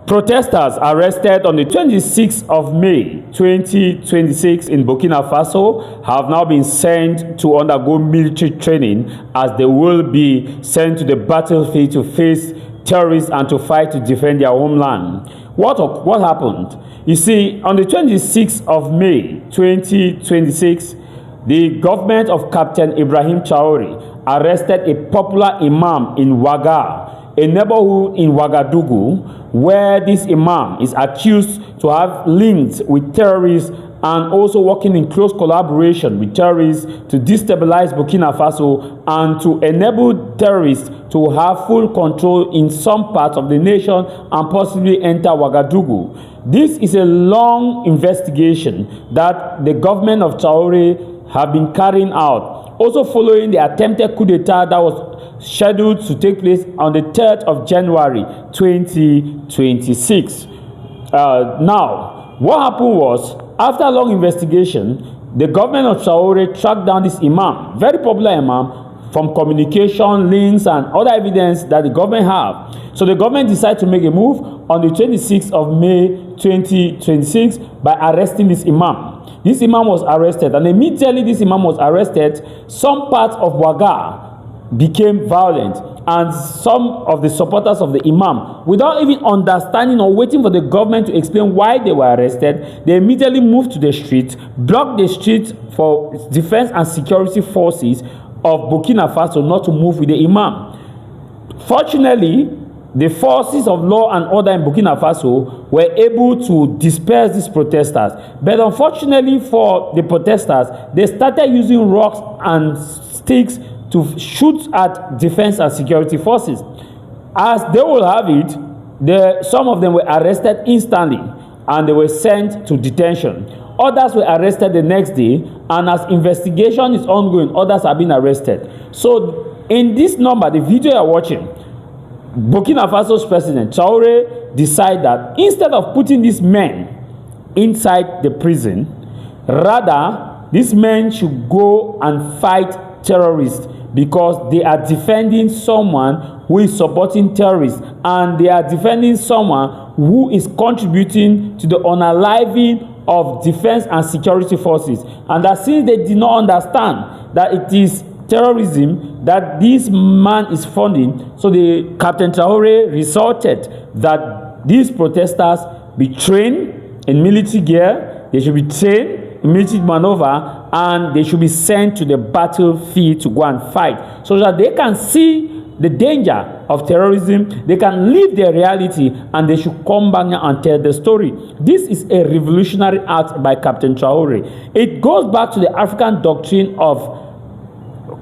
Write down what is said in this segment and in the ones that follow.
Protesters arrested on the 26th of May 2026 in Burkina Faso have now been sent to undergo military training as they will be sent to the battlefield to face terrorists and to fight to defend their homeland. What happened? You see, on the 26th of May 2026, the government of Captain Ibrahim Traore arrested a popular imam in Ouaga, a neighborhood in Ouagadougou, where this imam is accused to have links with terrorists and also working in close collaboration with terrorists to destabilize Burkina Faso and to enable terrorists to have full control in some parts of the nation and possibly enter Ouagadougou. This is a long investigation that the government of Traore have been carrying out, also following the attempted coup d'etat that was scheduled to take place on the 3rd of January 2026. Now, what happened was, after a long investigation, the government of Traore tracked down this imam, very popular imam, from communication links and other evidence that the government have. So the government decided to make a move on the 26th of May 2026 by arresting this imam. This imam was arrested, and immediately this imam was arrested, some parts of Ouaga became violent, and some of the supporters of the imam, without even understanding or waiting for the government to explain why they were arrested, they immediately moved to the street, blocked the street for defense and security forces of Burkina Faso not to move with the imam. Fortunately, the forces of law and order in Burkina Faso were able to disperse these protesters. But unfortunately for the protesters, they started using rocks and sticks to shoot at defense and security forces. As they will have it, some of them were arrested instantly and they were sent to detention. Others were arrested the next day, and as investigation is ongoing, others have been arrested. So in this number, the video you are watching, Burkina Faso's president Traore decided that instead of putting these men inside the prison, rather these men should go and fight terrorists, because they are defending someone who is supporting terrorists, and they are defending someone who is contributing to the unaliving of defense and security forces. And that since they did not understand that it is terrorism that this man is funding, so the Captain Traore resorted that these protesters be trained in military gear, they should be trained in military maneuver, and they should be sent to the battlefield to go and fight, so that they can see the danger of terrorism, they can live their reality, and they should come back and tell the story. This is a revolutionary act by Captain Traore. It goes back to the African doctrine of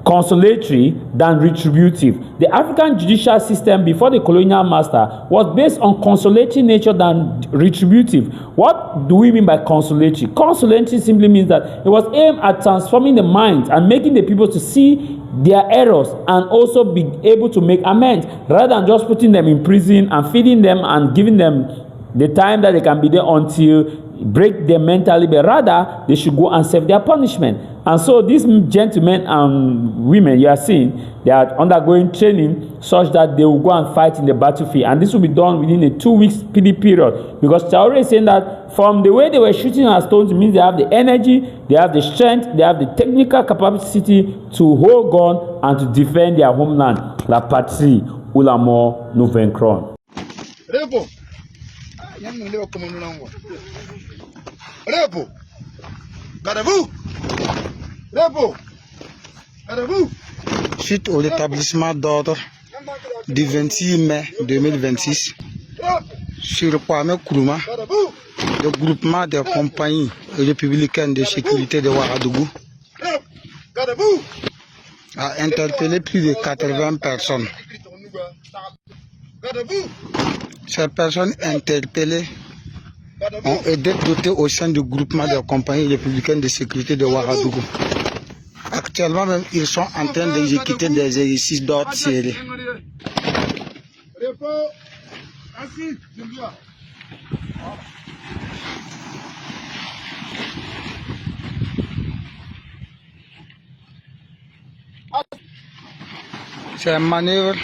consolatory than retributive. The African judicial system before the colonial master was based on consolatory nature than retributive. What do we mean by consolatory? Consolatory simply means that it was aimed at transforming the minds and making the people to see their errors and also be able to make amends, rather than just putting them in prison and feeding them and giving them the time that they can be there until break them mentally, but rather they should go and serve their punishment. And so these gentlemen and women you are seeing, they are undergoing training such that they will go and fight in the battlefield, and this will be done within a 2 weeks period, because Traore is saying that from the way they were shooting at stones, it means they have the energy, they have the strength, they have the technical capacity to hold gun and to defend their homeland. La patrie ou la mort, nous vaincrons. Repo, gardez-vous. Repo, gardez-vous. Suite au rétablissement d'ordre du 26 mai 2026 sur Kwame Nkrumah, le groupement des compagnies républicaines de sécurité de Ouagadougou a interpellé plus de 80 personnes. Ces personnes interpellées ont été dotées au sein du groupement des compagnies républicaines de sécurité de Ouagadougou. Actuellement même, ils sont en train d'exécuter des exercices d'ordre serré. Ces manœuvres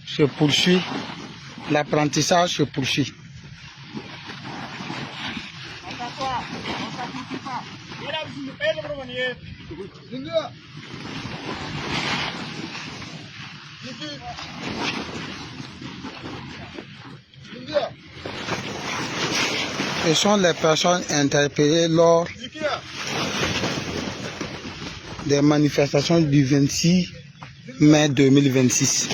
se poursuivent l'apprentissage se poursuit. Ce sont les personnes interpellées lors des manifestations du 26 mai 2026.